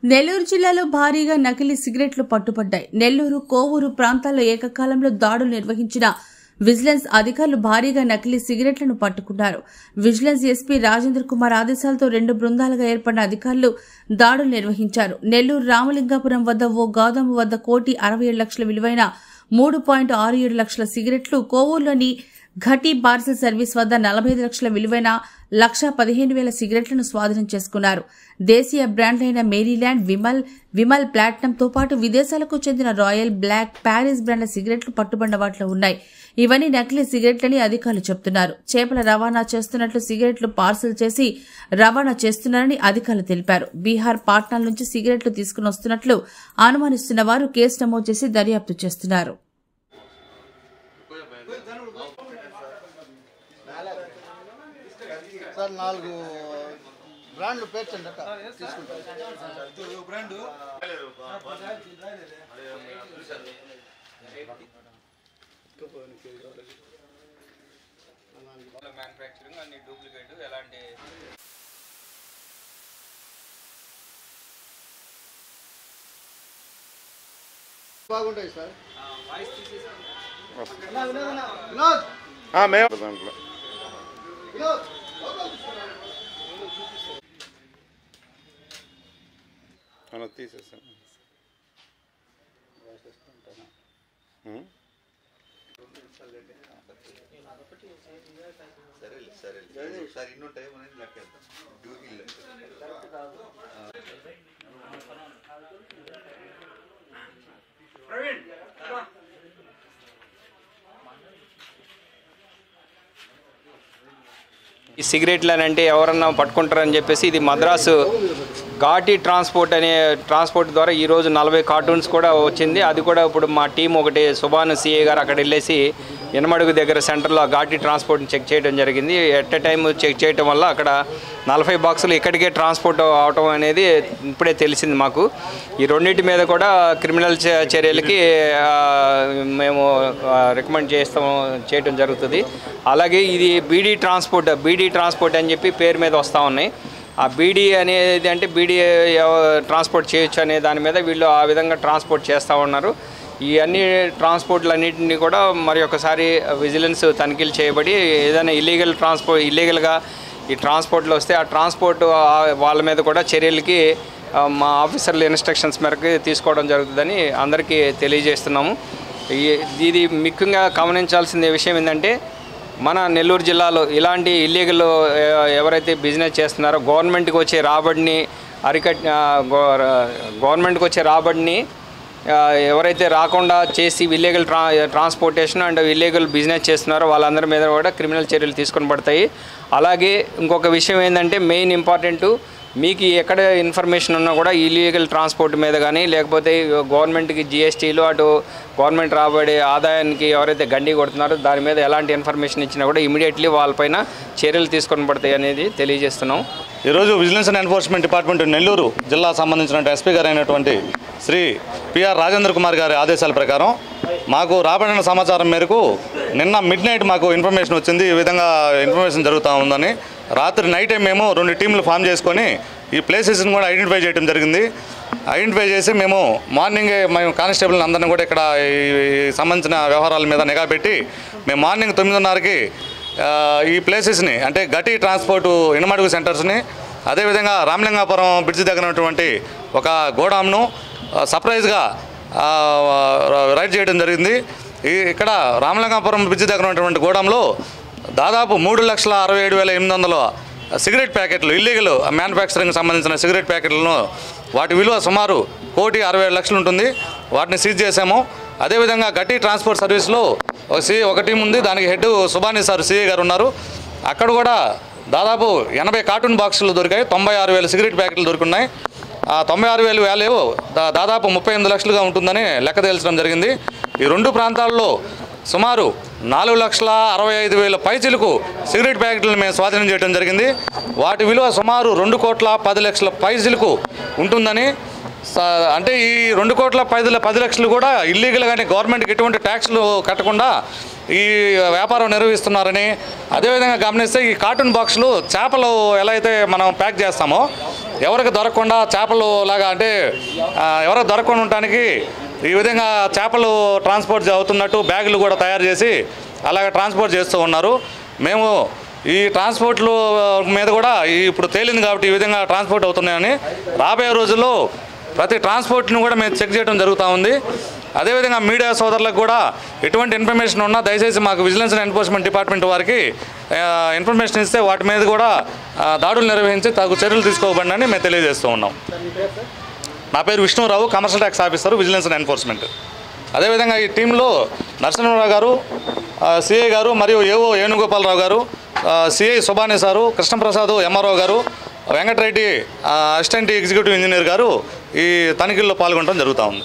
నెల్లూరు జిల్లాలో భారీగా నకిలీ సిగరెట్లు పట్టుబడ్డాయి. నెల్లూరు, కోవూరు ప్రాంతాల్లో ఏకకాలంలో దాడులు నిర్వహించిన విజిలెన్స్ అధికారులు భారీగా నకిలీ సిగరెట్లను పట్టుకున్నారు. విజిలెన్స్ ఎస్పీ రాజేంద్ర కుమార్ ఆదేశాలతో 2 బృందాలుగా ఏర్పడిన అధికారులు దాడులు నిర్వహించారు. నెల్లూరు రామలింగాపురం వద్ద ఓ గోదాము వద్ద 1,67,00,000 విలువైన 3.67 లక్షల సిగరెట్లు, కోవూరులోని ఘటీ పార్సల్ సర్వీస్ వద్ద 45 లక్షల విలువైన 1,15,000 సిగరెట్లను స్వాధీనం చేసుకున్నారు. దేశీయ బ్రాండ్లైన మేరీల్యాండ్, విమల్ ప్లాటినంతో పాటు విదేశాలకు చెందిన రాయల్, బ్లాక్, ప్యారిస్ బ్రాండ్ల సిగరెట్లు పట్టుబడిన వాటిలో ఉన్నాయి. ఇవన్నీ నకిలీ సిగరెట్లని అధికారులు చెబుతున్నారు. చేపల రవాణా చేస్తున్నట్లు సిగరెట్లు పార్సల్ చేసి రవాణా చేస్తున్నారని అధికారులు తెలిపారు. బీహార్, పాట్నా నుంచి సిగరెట్లు తీసుకుని వస్తున్నట్లు అనుమానిస్తున్న వారు కేసు నమోదు చేసి దర్యాప్తు చేస్తున్నారు. సార్ 4 బ్రాండ్లు పేర్చండి అక్క మ్యానుఫ్యాక్చరింగ్ అన్ని డూప్లికేట్ ఎలాంటి బాగుంటాయి సార్. తీసేసాను. సరే ఇన్నో టైం అనేది లెక్కేద్దాం. డ్యూటీలు ఈ సిగరెట్లు అని అంటే ఎవరన్నా పట్టుకుంటారని చెప్పేసి ఇది మద్రాసు ఘాటీ ట్రాన్స్పోర్ట్ ద్వారా ఈరోజు 40 కార్టూన్స్ కూడా వచ్చింది. అది కూడా ఇప్పుడు మా టీం ఒకటి సుభాన్ సిఏ గారు అక్కడ వెళ్ళేసి ఎనమడుగు దగ్గర సెంటర్లో ఘాటీ ట్రాన్స్పోర్ట్ని చెక్ చేయడం జరిగింది. ఎట్ ఎ టైం చెక్ చేయడం వల్ల అక్కడ 40 బాక్సులు ఇక్కడికే ట్రాన్స్పోర్ట్ అవటం అనేది ఇప్పుడే తెలిసింది మాకు. ఈ రెండింటి మీద కూడా క్రిమినల్ చర్యలకి మేము రికమెండ్ చేయడం జరుగుతుంది. అలాగే ఇది బీడీ ట్రాన్స్పోర్ట్ అని చెప్పి పేరు మీద వస్తూ ఉన్నాయి. ఆ బీడీ అనేది అంటే బీడీ ట్రాన్స్పోర్ట్ చేయొచ్చు అనే దాని మీద వీళ్ళు ఆ విధంగా ట్రాన్స్పోర్ట్ చేస్తూ ఉన్నారు. ఈ అన్ని ట్రాన్స్పోర్ట్లన్నింటినీ కూడా మరి ఒకసారి విజిలెన్స్ తనిఖీలు చేయబడి ఏదైనా ఇల్లీగల్గా ఈ ట్రాన్స్పోర్ట్లో వస్తే ఆ ట్రాన్స్పోర్ట్ వాళ్ళ మీద కూడా చర్యలకి మా ఆఫీసర్ల ఇన్స్ట్రక్షన్స్ మేరకు తీసుకోవడం జరుగుతుందని అందరికీ తెలియజేస్తున్నాము. ఇది ముఖ్యంగా గమనించాల్సిన విషయం ఏంటంటే మన నెల్లూరు జిల్లాలో ఇలాంటి ఇల్లీగల్ ఎవరైతే బిజినెస్ చేస్తున్నారో గవర్నమెంట్కి వచ్చే రాబడిని ఎవరైతే రాకుండా చేసి illegal transportation and illegal business చేస్తున్నారో వాళ్ళందరి మీద కూడా క్రిమినల్ చర్యలు తీసుకొని పడతాయి. అలాగే ఇంకొక విషయం ఏంటంటే మెయిన్ ఇంపార్టెంట్, మీకు ఎక్కడ ఇన్ఫర్మేషన్ ఉన్నా కూడా ఇల్లీగల్ ట్రాన్స్పోర్ట్ మీద కానీ లేకపోతే గవర్నమెంట్కి జిఎస్టీలు అటు గవర్నమెంట్ రాబడే ఆదాయానికి ఎవరైతే గండి కొడుతున్నారో దాని మీద ఎలాంటి ఇన్ఫర్మేషన్ ఇచ్చినా కూడా ఇమీడియట్లీ వాళ్ళపైన చర్యలు తీసుకొని పడతాయి అనేది తెలియజేస్తున్నాం. ఈరోజు vigilance and enforcement department Nellore జిల్లా సంబంధించిన ఎస్పీ గారు అయినటువంటి శ్రీ పిఆర్ రాజేంద్ర కుమార్ గారి ఆదేశాల ప్రకారం మాకు రాబడిన సమాచారం మేరకు నిన్న మిడ్నైట్ మాకు ఇన్ఫర్మేషన్ వచ్చింది. ఈ విధంగా ఇన్ఫర్మేషన్ జరుగుతూ ఉందని రాత్రి నైటే మేము 2 టీంలు ఫామ్ చేసుకొని ఈ ప్లేసెస్ని కూడా ఐడెంటిఫై చేయడం జరిగింది. ఐడెంటిఫై చేసి మేము మార్నింగే మేము కానిస్టేబుల్ని అందరినీ కూడా ఇక్కడ ఈ సంబంధించిన వ్యవహారాల మీద నిఘా పెట్టి మేము మార్నింగ్ 9:30కి ఈ ప్లేసెస్ని అంటే ఘటీ ట్రాన్స్పోర్టు ఎనమడుగు సెంటర్స్ని అదేవిధంగా రామలింగాపురం బ్రిడ్జ్ దగ్గర ఉన్నటువంటి ఒక గోడాంను సర్ప్రైజ్గా రైడ్ చేయడం జరిగింది. ఇక్కడ రామలింగాపురం బ్రిడ్జ్ దగ్గర ఉన్నటువంటి గోడాంలో దాదాపు 3,67,800 సిగరెట్ ప్యాకెట్లు ఇల్లీగల్ మ్యానుఫ్యాక్చరింగ్ సంబంధించిన సిగరెట్ ప్యాకెట్లను వాటి విలువ సుమారు 1,67,00,000 ఉంటుంది. వాటిని సీజ్ చేశాము. అదేవిధంగా ఘటీ ట్రాన్స్పోర్ట్ సర్వీస్లో ఒక టీం ఉంది. దానికి హెడ్ సుభాని సార్ సిఏ గారు ఉన్నారు. అక్కడ కూడా దాదాపు 80 కార్టూన్ బాక్సులు దొరికాయి. 96,000 సిగరెట్ ప్యాకెట్లు దొరుకున్నాయి. ఆ 96,000 వాల్యూ దాదాపు 38 లక్షలుగా ఉంటుందని లెక్క తేల్చడం జరిగింది. ఈ 2 ప్రాంతాల్లో సుమారు 4,65,000 పైచిలకు సిగరెట్ ప్యాకెట్లను మేము స్వాధీనం చేయడం జరిగింది. వాటి విలువ సుమారు 2,10,00,000 పైచిలకు ఉంటుందని అంటే ఈ 2,10,00,000 కూడా ఇల్లీగల్గానే గవర్నమెంట్కి ఎటువంటి ట్యాక్స్లు కట్టకుండా ఈ వ్యాపారం నిర్వహిస్తున్నారని, అదేవిధంగా గమనిస్తే ఈ కార్టూన్ బాక్సులు చేపలు ఎలా అయితే మనం ప్యాక్ చేస్తామో ఎవరికి దొరకకుండా చేపలు లాగా అంటే ఎవరికి దొరకకుండా ఉండటానికి ఈ విధంగా చేపలు ట్రాన్స్పోర్ట్ అవుతున్నట్టు బ్యాగులు కూడా తయారు చేసి అలాగ ట్రాన్స్పోర్ట్ చేస్తూ ఉన్నారు. మేము ఈ ట్రాన్స్పోర్ట్లు మీద కూడా ఇప్పుడు తేలింది కాబట్టి ఈ విధంగా ట్రాన్స్పోర్ట్ అవుతున్నాయని రాబోయే రోజుల్లో ప్రతి ట్రాన్స్పోర్ట్ను కూడా మేము చెక్ చేయడం జరుగుతూ ఉంది. అదేవిధంగా మీడియా సోదరులకు కూడా ఎటువంటి ఇన్ఫర్మేషన్ ఉన్నా దయచేసి మాకు విజిలెన్స్ అండ్ ఎన్ఫోర్స్మెంట్ డిపార్ట్మెంట్ వారికి ఇన్ఫర్మేషన్ ఇస్తే వాటి మీద కూడా దాడులు నిర్వహించి తగు చర్యలు తీసుకోబడినని మేము తెలియజేస్తూ ఉన్నాం. నా పేరు Vishnu Rao, commercial tax officer, vigilance and enforcement. అదేవిధంగా ఈ టీంలో నరసింహరావు గారు, సిఐ గారు మరియు ఏఓ వేణుగోపాలరావు గారు, CI Subani sir, Krishnaprasad MRO గారు, వెంకటరెడ్డి అసిస్టెంట్ ఎగ్జిక్యూటివ్ ఇంజనీర్ గారు ఈ తనిఖీల్లో పాల్గొనడం జరుగుతూ ఉంది.